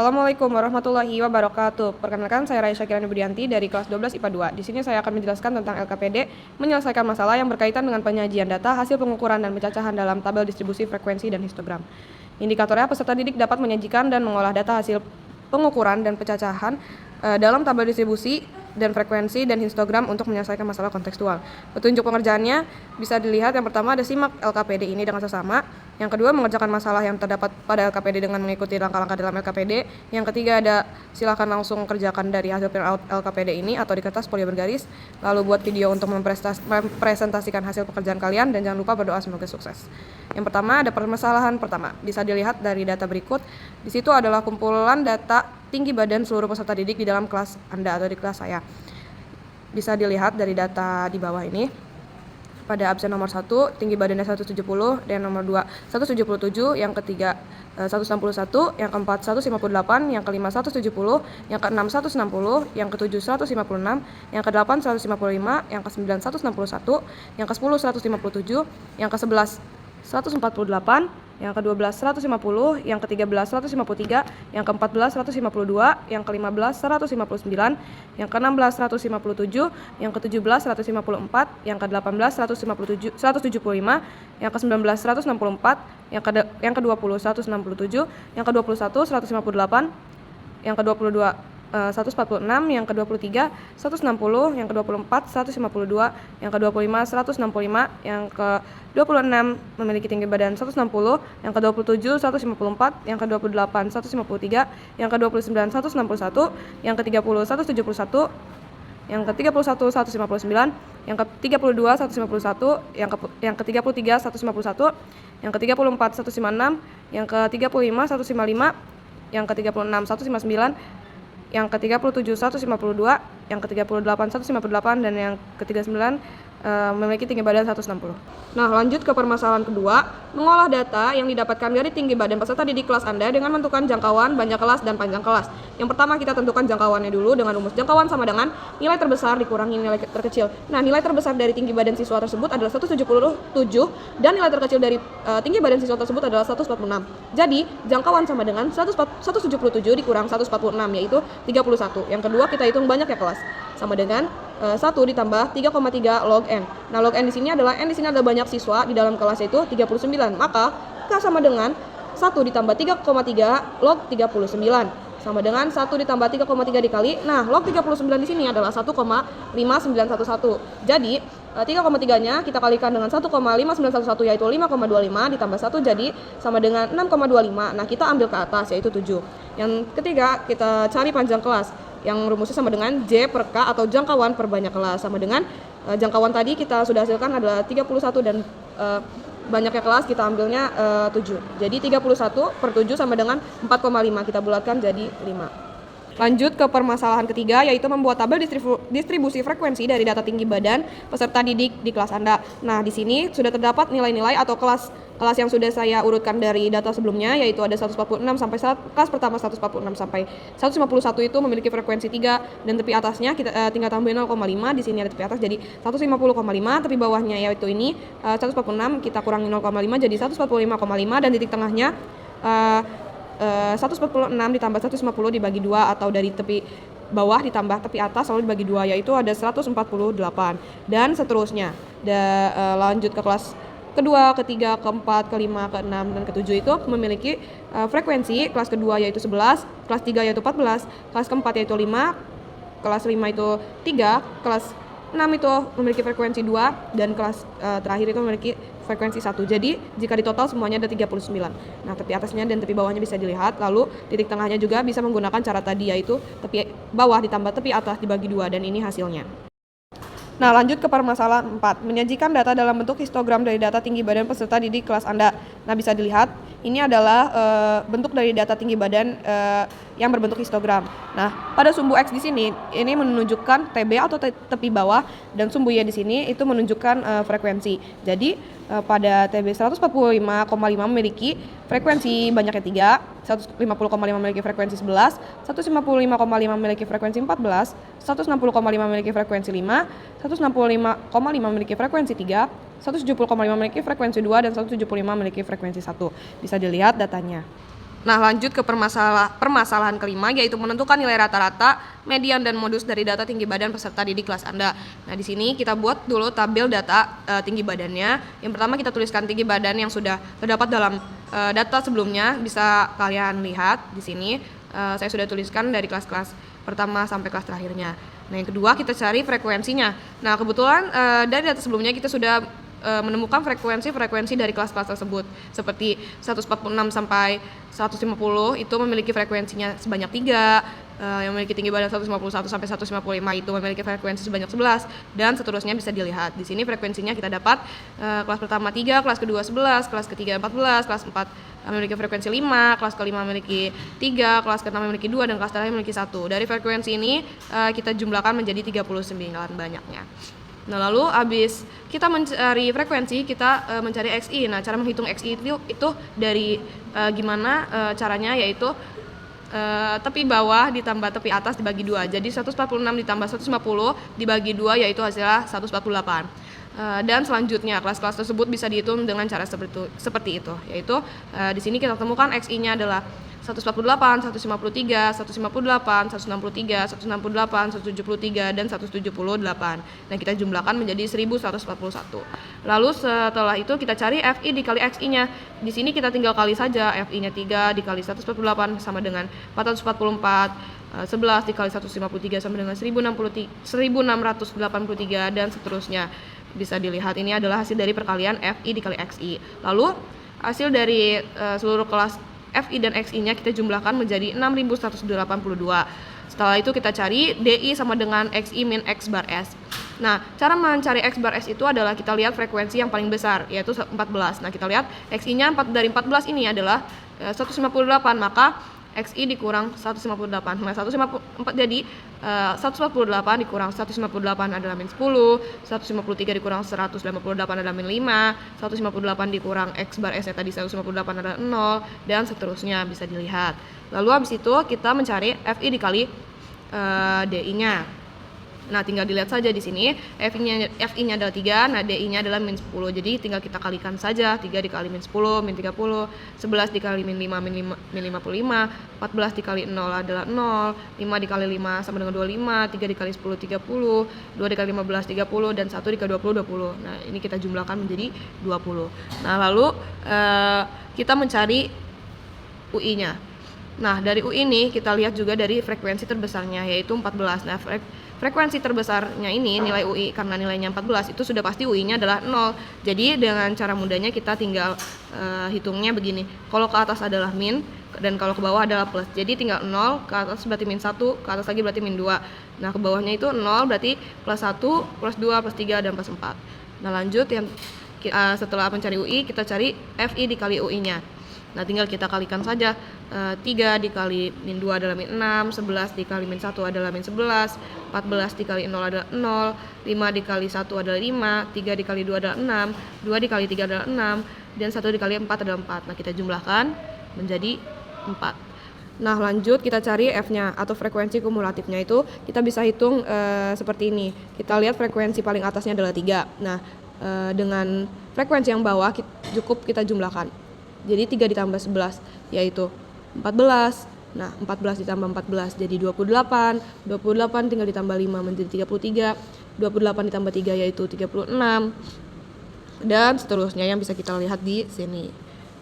Assalamualaikum warahmatullahi wabarakatuh. Perkenalkan, saya Raisya Kirani Budianti dari kelas 12 IPA 2. Di sini saya akan menjelaskan tentang LKPD, menyelesaikan masalah yang berkaitan dengan penyajian data, hasil pengukuran dan pencacahan dalam tabel distribusi frekuensi dan histogram. Indikatornya, peserta didik dapat menyajikan dan mengolah data hasil pengukuran dan pencacahan dalam tabel distribusi dan frekuensi dan histogram untuk menyelesaikan masalah kontekstual. Petunjuk pengerjaannya bisa dilihat. Yang pertama ada simak LKPD ini dengan sesama. Yang kedua, mengerjakan masalah yang terdapat pada LKPD dengan mengikuti langkah-langkah dalam LKPD. Yang ketiga ada silakan langsung kerjakan dari hasil printout LKPD ini atau di kertas folio bergaris. Lalu buat video untuk mempresentasikan hasil pekerjaan kalian dan jangan lupa berdoa semoga sukses. Yang pertama ada permasalahan pertama. Bisa dilihat dari data berikut. Di situ adalah kumpulan data tinggi badan seluruh peserta didik di dalam kelas Anda atau di kelas saya. Bisa dilihat dari data di bawah ini. Pada absen nomor 1, tinggi badannya 170, dan nomor 2, 177, yang ketiga 161, yang keempat 158, yang kelima 170, yang keenam 160, yang ketujuh 156, yang kedelapan 155, yang kesembilan 161, yang ke-10 157, yang ke-11 148, yang ke-12 150, yang ke-13 153, yang ke-14 152, yang ke-15 159, yang ke-16 157, yang ke-17 154, yang ke-18 175, yang ke-19 164, yang ke-20 167, yang ke-21 158, yang ke-22 146, yang ke-23 160, yang ke-24 152, yang ke-25 165, yang ke-26 memiliki tinggi badan 160, yang ke-27 154, yang ke-28 153, yang ke-29 161, yang ke-30 171, yang ke-31 159, yang ke-32 151, yang ke-33 151, yang ke-34 156, yang ke-35 155, yang ke-36 159, yang ke-37 152, yang ke-38 158, dan yang ke-39 memiliki tinggi badan 160. Nah, lanjut ke permasalahan kedua, mengolah data yang didapatkan dari tinggi badan peserta didik kelas Anda dengan menentukan jangkauan, banyak kelas, dan panjang kelas. Yang pertama kita tentukan jangkauannya dulu dengan rumus jangkauan sama dengan nilai terbesar dikurangi nilai terkecil. Nah, nilai terbesar dari tinggi badan siswa tersebut adalah 177 dan nilai terkecil dari tinggi badan siswa tersebut adalah 146. Jadi, jangkauan sama dengan 177 dikurang 146 yaitu 31. Yang kedua kita hitung banyaknya kelas sama dengan 1 ditambah 3,3 log N. Nah, log N di sini adalah banyak siswa di dalam kelas itu 39. Maka K sama dengan 1 ditambah 3,3 log 39 sama dengan 1 ditambah 3,3 dikali. Nah, log 39 di sini adalah 1,5911. Jadi 3,3-nya kita kalikan dengan 1,5911 yaitu 5,25 ditambah 1 jadi sama dengan 6,25. Nah, kita ambil ke atas yaitu 7. Yang ketiga kita cari panjang kelas yang rumusnya sama dengan J per K atau jangkauan per banyak kelas sama dengan jangkauan tadi kita sudah hasilkan adalah 31 dan banyaknya kelas kita ambilnya 7. Jadi 31 per 7 sama dengan 4,5 kita bulatkan jadi 5. Lanjut ke permasalahan ketiga yaitu membuat tabel distribusi frekuensi dari data tinggi badan peserta didik di kelas Anda. Nah, di sini sudah terdapat nilai-nilai atau kelas yang sudah saya urutkan dari data sebelumnya yaitu ada 146 sampai kelas pertama 146 sampai 151 itu memiliki frekuensi 3 dan tepi atasnya kita tinggal tambahin 0,5. Di sini ada tepi atas jadi 150,5, tepi bawahnya yaitu ini 146 kita kurangi 0,5 jadi 145,5 dan titik tengahnya 146 ditambah 150 dibagi 2 atau dari tepi bawah ditambah tepi atas lalu dibagi 2 yaitu ada 148 dan seterusnya. Lanjut ke kelas kedua, ketiga, keempat, kelima, keenam, dan ketujuh itu memiliki frekuensi. Kelas kedua yaitu 11, kelas 3 yaitu 14, kelas keempat yaitu 5, kelas 5 itu 3, kelas 6 itu memiliki frekuensi 2 dan kelas terakhir itu memiliki frekuensi 1. Jadi jika ditotal semuanya ada 39. Nah, tepi atasnya dan tepi bawahnya bisa dilihat. Lalu titik tengahnya juga bisa menggunakan cara tadi yaitu tepi bawah ditambah tepi atas dibagi 2 dan ini hasilnya. Nah, lanjut ke permasalahan 4. Menyajikan data dalam bentuk histogram dari data tinggi badan peserta didik kelas Anda. Nah, bisa dilihat ini adalah bentuk dari data tinggi badan yang berbentuk histogram. Nah, pada sumbu X di sini ini menunjukkan TB atau tepi bawah dan sumbu Y di sini itu menunjukkan frekuensi. Jadi pada TB 145,5 memiliki frekuensi banyaknya 3, 150,5 memiliki frekuensi 11, 155,5 memiliki frekuensi 14, 160,5 memiliki frekuensi 5, 165,5 memiliki frekuensi 3, 170,5 memiliki frekuensi 2 dan 175 memiliki frekuensi 1. Bisa dilihat datanya. Nah, lanjut ke permasalahan kelima, yaitu menentukan nilai rata-rata, median, dan modus dari data tinggi badan peserta didik kelas Anda. Nah, di sini kita buat dulu tabel data tinggi badannya. Yang pertama kita tuliskan tinggi badan yang sudah terdapat dalam data sebelumnya. Bisa kalian lihat di sini, saya sudah tuliskan dari kelas-kelas pertama sampai kelas terakhirnya. Nah, yang kedua kita cari frekuensinya. Nah, kebetulan dari data sebelumnya kita sudah menemukan frekuensi dari kelas-kelas tersebut, seperti 146 sampai 150 itu memiliki frekuensinya sebanyak 3, yang memiliki tinggi badan 151 sampai 155 itu memiliki frekuensi sebanyak 11, dan seterusnya bisa dilihat. Di sini frekuensinya kita dapat kelas pertama 3, kelas kedua 11, kelas ketiga 14, kelas 4 memiliki frekuensi 5, kelas kelima memiliki 3, kelas keenam memiliki 2, dan kelas terakhir memiliki 1. Dari frekuensi ini kita jumlahkan menjadi 39 banyaknya. Nah, lalu habis kita mencari frekuensi, kita mencari XI. Nah, cara menghitung XI itu dari gimana caranya, yaitu tepi bawah ditambah tepi atas dibagi 2. Jadi 146 ditambah 150 dibagi 2 yaitu hasilnya 148. Dan selanjutnya kelas-kelas tersebut bisa dihitung dengan cara seperti itu, yaitu di sini kita temukan XI-nya adalah 148, 153, 158, 163, 168, 173, dan 178. Nah, kita jumlahkan menjadi 1141. Lalu setelah itu kita cari FI dikali XI-nya. Di sini kita tinggal kali saja. FI-nya 3 dikali 148 sama dengan 444. 11 dikali 153 sama dengan 1683, dan seterusnya. Bisa dilihat ini adalah hasil dari perkalian FI dikali XI. Lalu hasil dari seluruh kelas FI dan XI-nya kita jumlahkan menjadi 6182. Setelah itu kita cari DI sama dengan XI min X bar S. Nah, cara mencari X bar S itu adalah kita lihat frekuensi yang paling besar, yaitu 14. Nah, kita lihat XI-nya dari 14 ini adalah 158, maka XI dikurang 158. Nah, 154 jadi 148 dikurang 158 adalah min 10, 153 dikurang 188 adalah min 5, 158 dikurang X bar S-nya tadi 158 adalah 0, dan seterusnya bisa dilihat. Lalu habis itu kita mencari FI dikali DI-nya. Nah, tinggal dilihat saja di sini FI-nya adalah 3, nah DI-nya adalah min 10. Jadi tinggal kita kalikan saja, 3 dikali min 10, min 30, 11 dikali min 5, min 55, 14 dikali 0 adalah 0, 5 dikali 5 sama dengan 25, 3 dikali 10, 30, 2 dikali 15, 30, dan 1 dikali 20, 20. Nah, ini kita jumlahkan menjadi 20. Nah, lalu kita mencari UI-nya. Nah, dari UI ini kita lihat juga dari frekuensi terbesarnya, yaitu 14. Nah, frekuensi terbesarnya ini nilai UI karena nilainya 14 itu sudah pasti UI-nya adalah 0. Jadi dengan cara mudahnya kita tinggal hitungnya begini. Kalau ke atas adalah min dan kalau ke bawah adalah plus. Jadi tinggal 0, ke atas berarti min 1, ke atas lagi berarti min 2. Nah, ke bawahnya itu 0 berarti plus 1, plus 2, plus 3, dan plus 4. Nah, lanjut yang setelah mencari UI kita cari FI dikali UI-nya. Nah, tinggal kita kalikan saja. 3 dikali min 2 adalah min 6, 11 dikali min 1 adalah min 11, 14 dikali 0 adalah 0, 5 dikali 1 adalah 5, 3 dikali 2 adalah 6, 2 dikali 3 adalah 6, dan 1 dikali 4 adalah 4. Nah, kita jumlahkan menjadi 4. Nah, lanjut kita cari F-nya atau frekuensi kumulatifnya. Itu kita bisa hitung seperti ini. Kita lihat frekuensi paling atasnya adalah 3. Nah, dengan frekuensi yang bawah cukup kita jumlahkan. Jadi 3 ditambah 11 yaitu 14. Nah, 14 ditambah 14 jadi 28. 28 tinggal ditambah 5 menjadi 33. 28 ditambah 3 yaitu 36. Dan seterusnya yang bisa kita lihat di sini.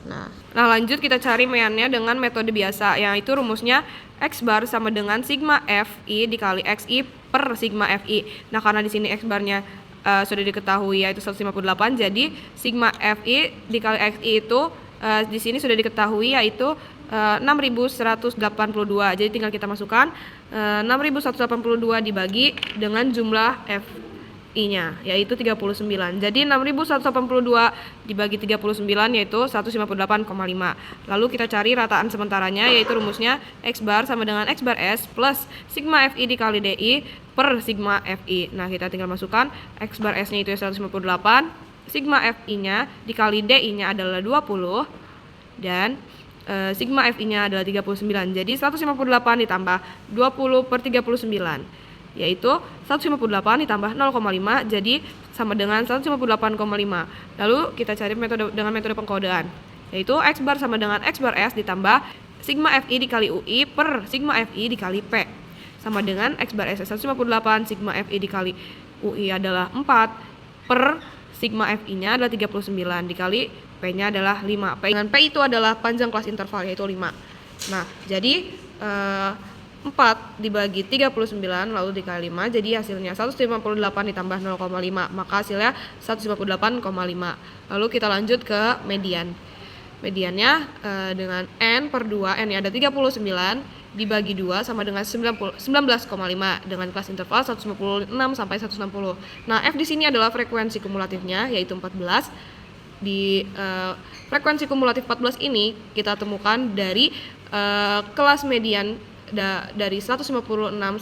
Nah, lanjut kita cari meannya dengan metode biasa, yaitu rumusnya X bar sama dengan sigma FI dikali XI per sigma FI. Nah, karena di sini X barnya sudah diketahui yaitu 158, jadi sigma FI dikali XI itu di sini sudah diketahui yaitu 6182. Jadi tinggal kita masukkan 6182 dibagi dengan jumlah FI-nya yaitu 39. Jadi 6182 dibagi 39 yaitu 158,5. Lalu kita cari rataan sementaranya, yaitu rumusnya X bar sama dengan X bar S plus sigma FI dikali DI per sigma FI. Nah, kita tinggal masukkan X bar S-nya itu 158, sigma FI-nya dikali DI-nya adalah 20, dan sigma FI-nya adalah 39. Jadi 158 ditambah 20 per 39 yaitu 158 ditambah 0,5 jadi sama dengan 158,5. Lalu kita cari dengan metode pengkodean, yaitu X bar sama dengan X bar S ditambah sigma FI dikali UI per sigma FI dikali P sama dengan X bar SS 158 sigma FI dikali UI adalah 4 per sigma FI-nya adalah 39 dikali P-nya adalah 5. Dengan P itu adalah panjang kelas interval yaitu 5. Nah, jadi 4 dibagi 39 lalu dikali 5 jadi hasilnya 158 ditambah 0,5 maka hasilnya 158,5. Lalu kita lanjut ke median. Mediannya dengan N per 2, N-nya ada 39 dibagi 2 sama dengan 19,5 dengan kelas interval 156 sampai 160. Nah, F di sini adalah frekuensi kumulatifnya yaitu 14. Di frekuensi kumulatif 14 ini kita temukan dari kelas median dari 156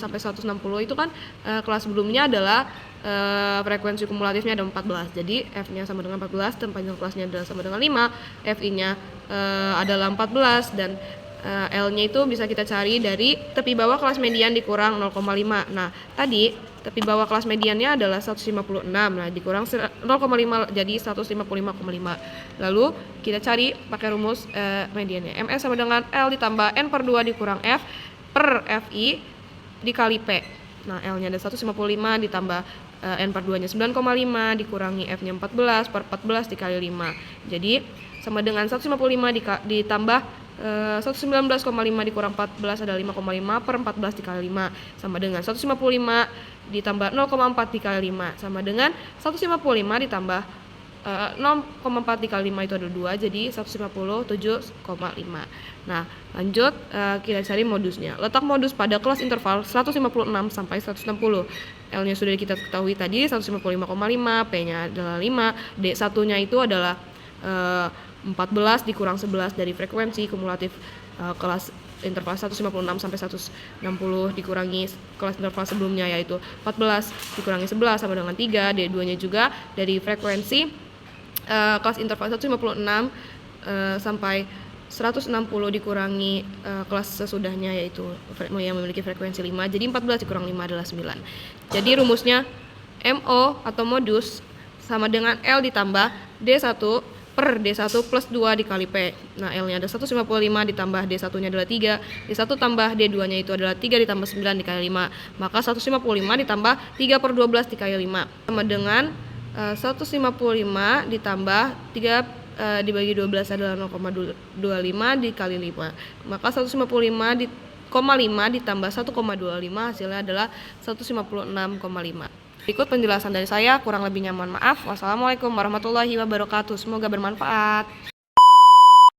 sampai 160 itu kan kelas sebelumnya adalah frekuensi kumulatifnya ada 14. Jadi F-nya sama dengan 14 dan panjang kelasnya adalah sama dengan 5. FI-nya adalah 14 dan L-nya itu bisa kita cari dari tepi bawah kelas median dikurang 0,5. Nah, tadi tepi bawah kelas mediannya adalah 156. Nah, dikurang 0,5 jadi 155,5. Lalu kita cari pakai rumus mediannya. MS sama dengan L ditambah N per 2 dikurang F per FI dikali P. Nah, L-nya ada 155 ditambah N per 2-nya 9,5 dikurangi F-nya 14 per 14 dikali 5. Jadi sama dengan 155 ditambah 119,5 dikurang 14 adalah 5,5 per 14 dikali 5 sama dengan 155 ditambah 0,4 dikali 5 sama dengan 155 ditambah 0,4 dikali 5 itu ada 2 jadi 157,5. Nah, lanjut kita cari modusnya. Letak modus pada kelas interval 156 sampai 160. L-nya sudah kita ketahui tadi 155,5, P-nya adalah 5, D1-nya itu adalah 14 dikurang 11 dari frekuensi kumulatif kelas interval 156 sampai 160 dikurangi kelas interval sebelumnya yaitu 14 dikurangi 11 sama dengan 3. D2-nya juga dari frekuensi kelas interval 156 sampai 160 dikurangi kelas sesudahnya yaitu yang memiliki frekuensi 5. Jadi 14 dikurang 5 adalah 9. Jadi rumusnya MO atau modus sama dengan L ditambah D1 per D1 plus 2 dikali P. Nah, L-nya ada 155 ditambah D1-nya adalah 3. D1 tambah D2-nya itu adalah 3 ditambah 9 dikali 5. Maka 155 ditambah 3 per 12 dikali 5. Sama dengan 155 ditambah 3 dibagi 12 adalah 0,25 dikali 5. Maka 155,5 ditambah 1,25 hasilnya adalah 156,5. Berikut penjelasan dari saya, kurang lebihnya mohon maaf. Wassalamualaikum warahmatullahi wabarakatuh. Semoga bermanfaat.